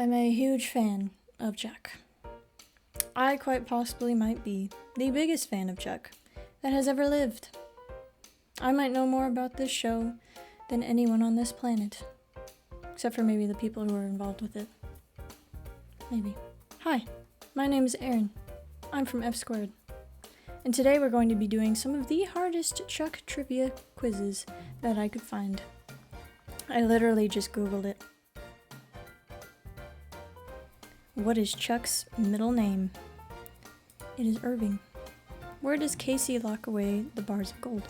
am a huge fan of Chuck. I quite possibly might be the biggest fan of Chuck that has ever lived. I might know more about this show than anyone on this planet. Except for maybe the people who are involved with it. Maybe. Hi, my name is Eryn. I'm from F Squared. And today we're going to be doing some of the hardest Chuck trivia quizzes that I could find. I literally just Googled it. What is Chuck's middle name? It is Irving. Where does Casey lock away the bars of gold?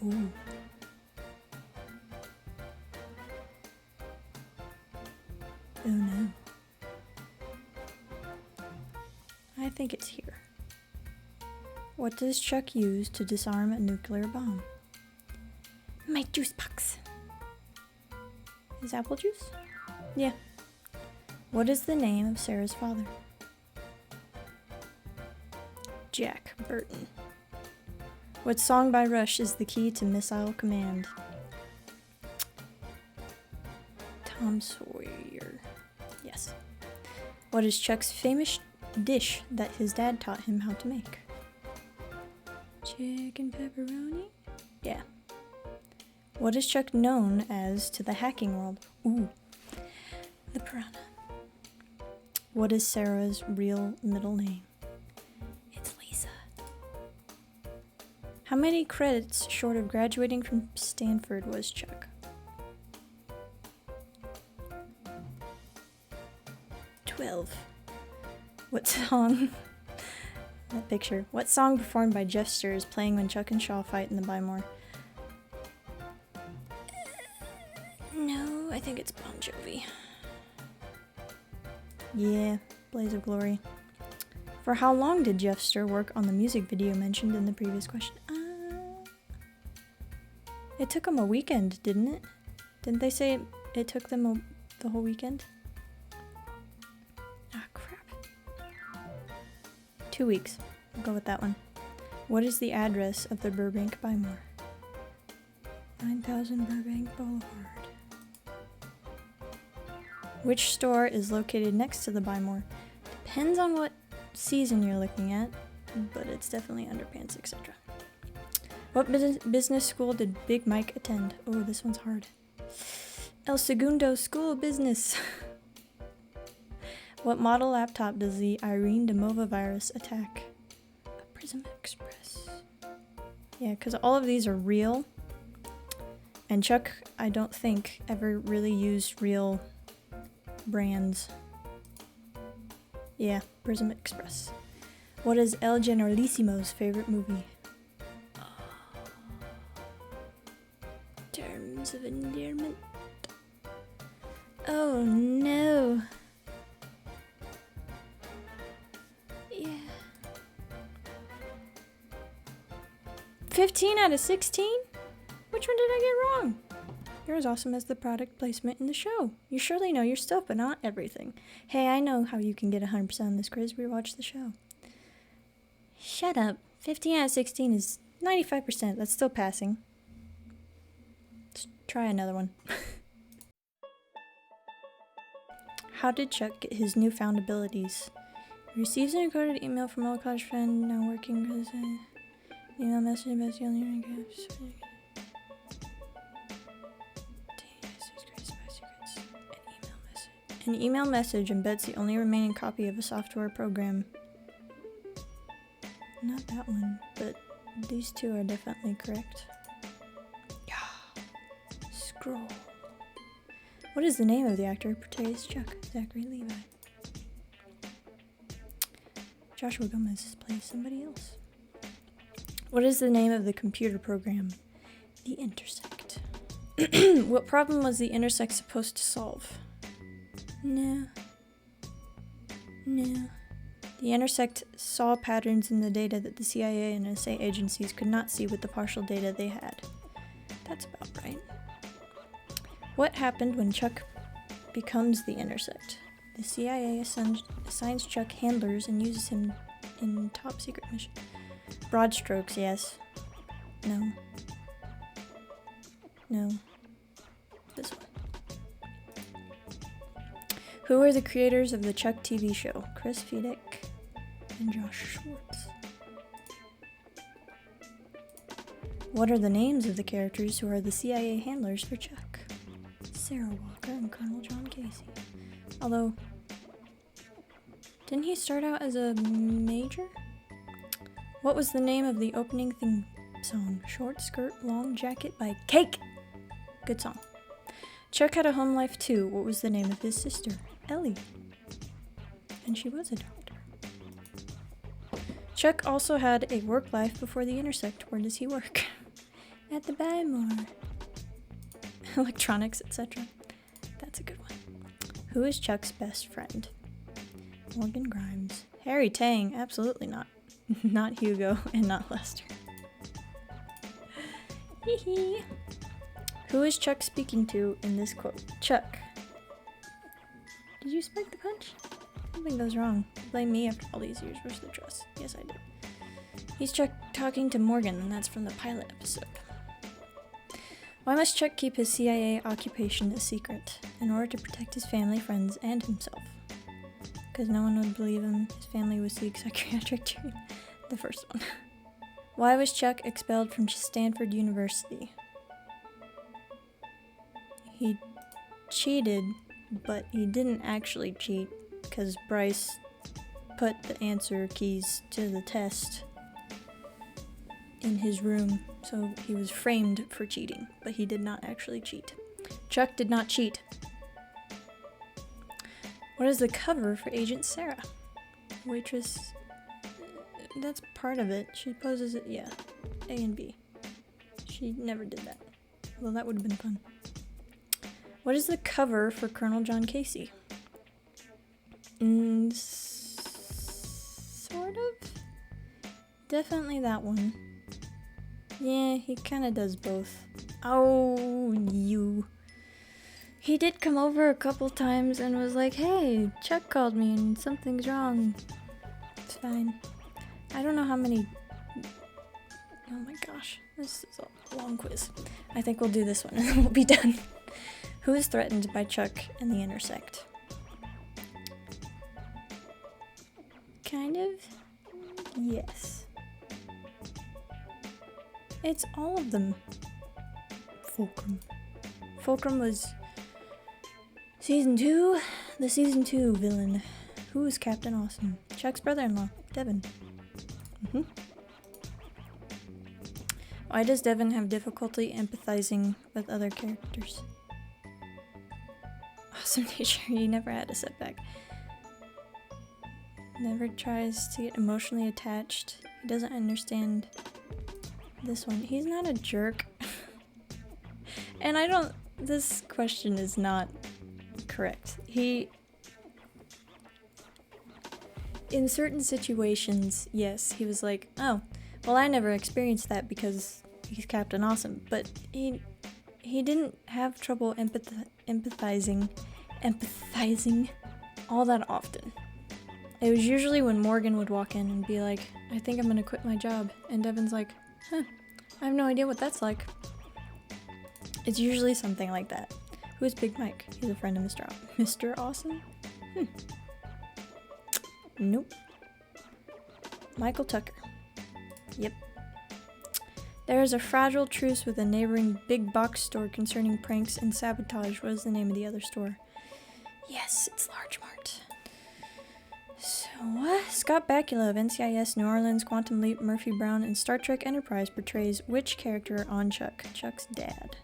Ooh. Oh no. I think it's here. What does Chuck use to disarm a nuclear bomb? My juice box. Is apple juice? Yeah. What is the name of Sarah's father? Jack Burton. What song by Rush is the key to Missile Command? Tom Sawyer. Yes. What is Chuck's famous dish that his dad taught him how to make? Chicken pepperoni? Yeah. What is Chuck known as to the hacking world? Ooh. The piranha. What is Sarah's real middle name? It's Lisa. How many credits short of graduating from Stanford was Chuck? 12. What song? That picture. What song performed by Jester is playing when Chuck and Shaw fight in the Bymore? No, I think it's Bon Jovi. Yeah, Blaze of Glory. For how long did Jester work on the music video mentioned in the previous question? It took him a weekend, didn't it? Didn't they say it took them the whole weekend? Ah, crap. 2 weeks. I'll go with that one. What is the address of the Burbank Bymore? 9000 Burbank Boulevard. Which store is located next to the Bymore? Depends on what season you're looking at, but it's definitely underpants, etc. What business school did Big Mike attend? Oh, this one's hard. El Segundo School of Business. What model laptop does the Eryn Demova virus attack? A Prism Express. Yeah, because all of these are real. And Chuck, I don't think, ever really used real brands. Yeah, Prism Express. What is El Generalissimo's favorite movie? Terms of Endearment. Oh no. Yeah. 15 out of 16? Which one did I get wrong? You're as awesome as the product placement in the show. You surely know your stuff, but not everything. Hey, I know how you can get 100% on this quiz. Rewatch the show. Shut up. 15 out of 16 is 95%. That's still passing. Let's try another one. How did Chuck get his newfound abilities? He receives an encoded email from a college friend now working as an email message about the only gaps. An email message embeds the only remaining copy of a software program. Not that one, but these two are definitely correct. Yeah. Scroll. What is the name of the actor who portrays Chuck? Zachary Levi. Joshua Gomez plays somebody else. What is the name of the computer program? The Intersect. What problem was the Intersect supposed to solve? No. The Intersect saw patterns in the data that the CIA and NSA agencies could not see with the partial data they had. That's about right. What happened when Chuck becomes the Intersect? The CIA assigns Chuck handlers and uses him in top secret mission. Broad strokes, yes. No. This one. Who are the creators of the Chuck TV show? Chris Fiedek and Josh Schwartz. What are the names of the characters who are the CIA handlers for Chuck? Sarah Walker and Colonel John Casey. Although, didn't he start out as a major? What was the name of the opening theme song? Short Skirt, Long Jacket by Cake. Good song. Chuck had a home life too. What was the name of his sister? Ellie. And she was a doctor. Chuck also had a work life before the intersect. Where does he work? At the Bymore. Electronics, etc. That's a good one. Who is Chuck's best friend? Morgan Grimes. Harry Tang. Absolutely not. Not Hugo and not Lester. Hee. Who is Chuck speaking to in this quote? Chuck. Did you spike the punch? Something goes wrong. Blame me after all these years. Where's the dress? Yes, I did. He's Chuck talking to Morgan, and that's from the pilot episode. Why must Chuck keep his CIA occupation a secret? In order to protect his family, friends, and himself. Because no one would believe him. His family would seek psychiatric treatment. The first one. Why was Chuck expelled from Stanford University? He cheated, but he didn't actually cheat because Bryce put the answer keys to the test in his room, so he was framed for cheating, but he did not actually cheat. Chuck did not cheat. What is the cover for Agent Sarah? Waitress. That's part of it. She poses it, yeah. A and B. She never did that. Well, that would have been fun. What is the cover for Colonel John Casey? Sort of? Definitely that one. Yeah, he kind of does both. Oh, you. He did come over a couple times and was like, hey, Chuck called me and something's wrong. It's fine. I don't know how many... Oh my gosh, this is a long quiz. I think we'll do this one and then we'll be done. Who is threatened by Chuck and the intersect? Kind of? Yes. It's all of them. Fulcrum. Fulcrum was season 2, the season 2 villain. Who is Captain Awesome? Chuck's brother-in-law, Devin. Why does Devin have difficulty empathizing with other characters? Awesome nature, he never had a setback. Never tries to get emotionally attached. He doesn't understand this one. He's not a jerk. And this question is not correct. In certain situations, yes, he was like, oh, well, I never experienced that because he's Captain Awesome. But he didn't have trouble empathizing all that often. It was usually when Morgan would walk in and be like, I think I'm gonna quit my job. And Devin's like, I have no idea what that's like. It's usually something like that. Who is Big Mike? He's a friend of Mr. Awesome? Nope. Michael Tucker. Yep. There is a fragile truce with a neighboring big box store concerning pranks and sabotage. What is the name of the other store? Yes, it's Large Mart. So, Scott Bakula of NCIS, New Orleans, Quantum Leap, Murphy Brown, and Star Trek Enterprise portrays which character on Chuck? Chuck's dad.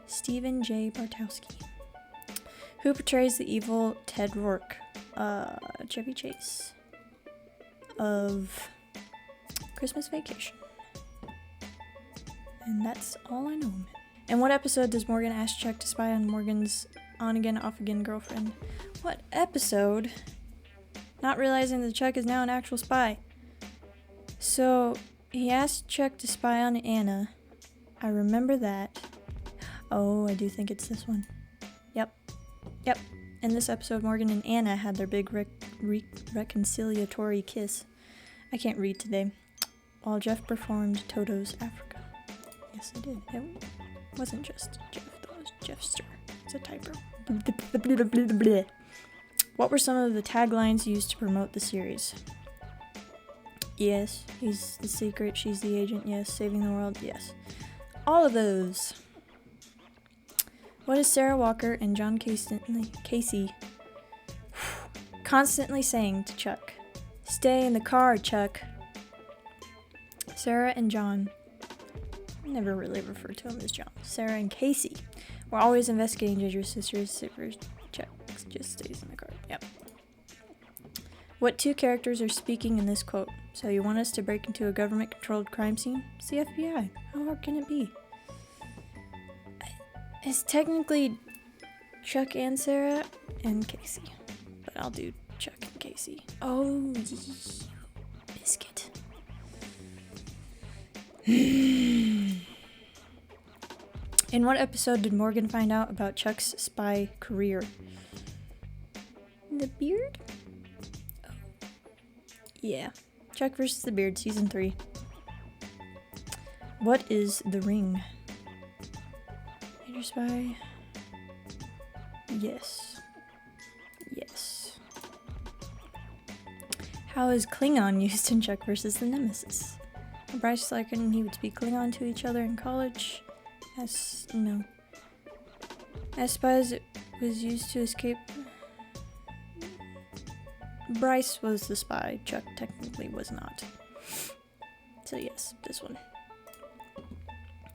Stephen J. Bartowski. Who portrays the evil Ted Rourke? Chevy Chase. Of Christmas Vacation. And that's all I know of him. In what episode does Morgan ask Chuck to spy on Morgan's on-again, off-again girlfriend? What episode? Not realizing that Chuck is now an actual spy. So, he asked Chuck to spy on Anna. I remember that. Oh, I do think it's this one. Yep. In this episode, Morgan and Anna had their big reconciliatory kiss. I can't read today. While Jeff performed Toto's Africa. Yes, I did. It wasn't just Jeff, that was Jeffster. It's a typo. What were some of the taglines used to promote the series? Yes. He's the secret, she's the agent. Yes. Saving the world. Yes. All of those. What is Sarah Walker and John Casey constantly saying to Chuck? Stay in the car, Chuck. Sarah and John, I never really refer to him as John. Sarah and Casey were always investigating Ginger sister's Chuck just stays in the car. Yep. What two characters are speaking in this quote? So you want us to break into a government-controlled crime scene? It's the FBI. How hard can it be? It's technically Chuck and Sarah and Casey. But I'll do Chuck and Casey. Oh, biscuit. In what episode did Morgan find out about Chuck's spy career? The Beard? Oh. Yeah. Chuck vs. the Beard, Season 3. What is the ring? Major spy? Yes. Yes. How is Klingon used in Chuck vs. the Nemesis? Bryce Larkin and he would speak Klingon to each other in college. As spies, it was used to escape. Bryce was the spy. Chuck technically was not. So yes, this one.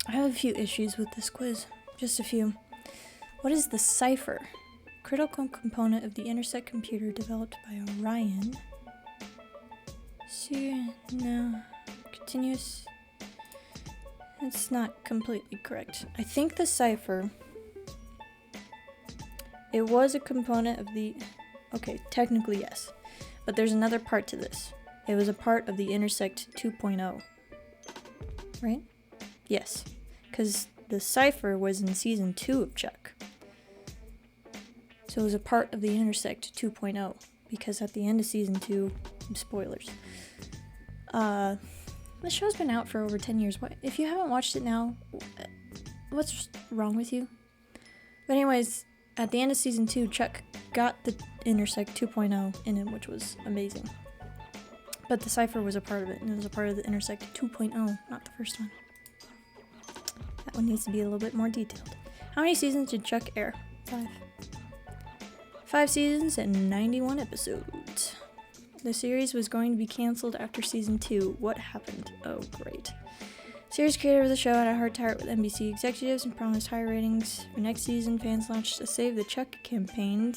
I have a few issues with this quiz. Just a few. What is the cipher? Critical component of the Intersect computer developed by Orion. No. Continuous. It's not completely correct. I think the cipher. It was a component of the. Okay, technically yes. But there's another part to this. It was a part of the Intersect 2.0. Right? Yes. Because the cipher was in Season 2 of Chuck. So it was a part of the Intersect 2.0. Because at the end of Season 2, spoilers. The show's been out for over 10 years. If you haven't watched it now, what's wrong with you? But anyways, at the end of Season 2, Chuck got the Intersect 2.0 in it, which was amazing. But the cipher was a part of it, and it was a part of the Intersect 2.0, not the first one. That one needs to be a little bit more detailed. How many seasons did Chuck air? 5. 5 seasons and 91 episodes. The series was going to be canceled after Season 2. What happened? Oh, great. Series creator of the show had a heart to heart with NBC executives and promised higher ratings. For next season, fans launched a Save the Chuck campaign.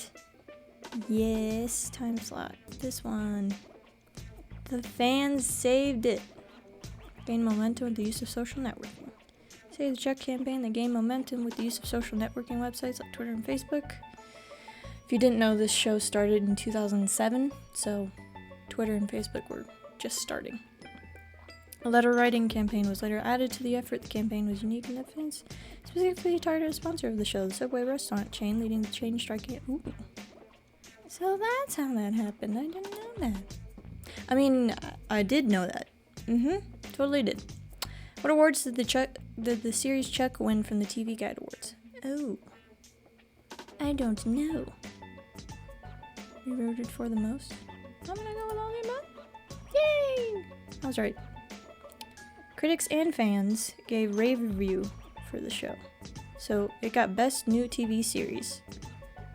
Yes, time slot. This one. The fans saved it. Gained momentum with the use of social networking. Save the Chuck campaign that gained momentum with the use of social networking websites like Twitter and Facebook. If you didn't know, this show started in 2007, so Twitter and Facebook were just starting. A letter writing campaign was later added to the effort. The campaign was unique in that fans specifically targeted a sponsor of the show, the Subway restaurant chain, leading the chain striking. Ooh. So that's how that happened. I didn't know that. I mean, I did know that. Totally did. What awards did the series Chuck win from the TV Guide Awards? Oh. I don't know. You voted for the most? I'm gonna go with all the above. Yay! I was right. Critics and fans gave rave review for the show. So it got Best New TV Series.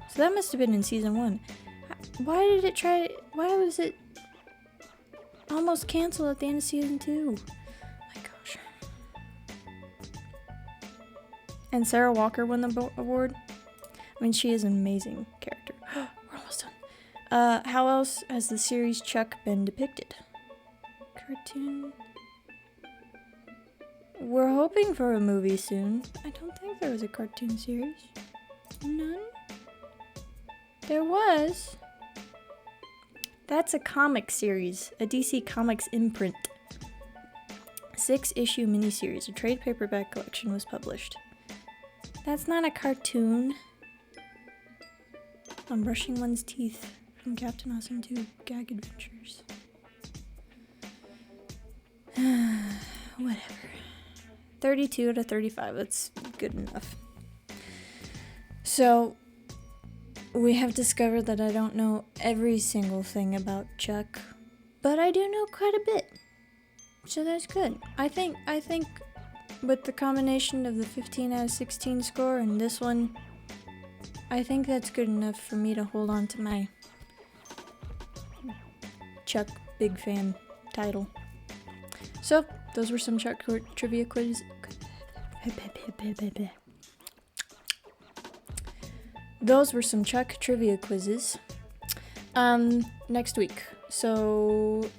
So that must have been in Season 1. Why was it almost canceled at the end of Season 2? My gosh. And Sarah Walker won the award. I mean, she is an amazing character. We're almost done. How else has the series Chuck been depicted? Cartoon. We're hoping for a movie soon. I don't think there was a cartoon series. None? There was. That's a comic series, a DC Comics imprint. 6-issue miniseries, a trade paperback collection was published. That's not a cartoon. I'm brushing one's teeth from Captain Awesome to Gag Adventures. Whatever. 32 out of 35, that's good enough. So, we have discovered that I don't know every single thing about Chuck, but I do know quite a bit. So that's good. I think with the combination of the 15 out of 16 score and this one, I think that's good enough for me to hold on to my Chuck Big Fan title. So, those were some Chuck trivia quizzes. Those were some Chuck trivia quizzes. Next week. So,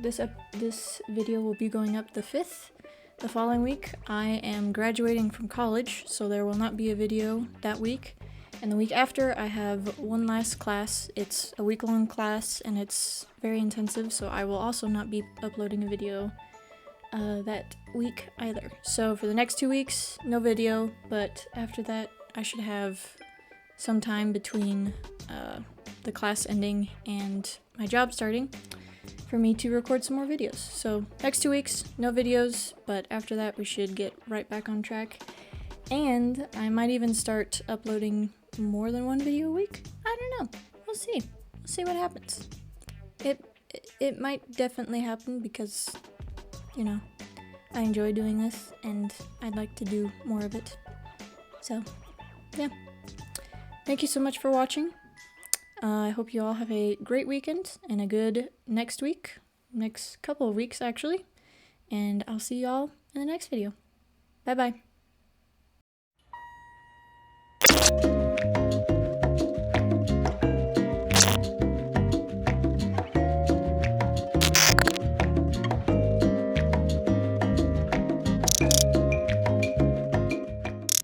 this video will be going up the 5th. The following week, I am graduating from college, so there will not be a video that week. And the week after, I have one last class. It's a week-long class, and it's very intensive, so I will also not be uploading a video that week either. So for the next 2 weeks, no video, but after that, I should have some time between the class ending and my job starting for me to record some more videos. So next 2 weeks, no videos, but after that, we should get right back on track. And I might even start uploading more than one video a week. I don't know. We'll see. We'll see what happens. It might definitely happen because, you know, I enjoy doing this and I'd like to do more of it. So, yeah. Thank you so much for watching. I hope you all have a great weekend and a good next week. Next couple of weeks, actually. And I'll see you all in the next video. Bye-bye.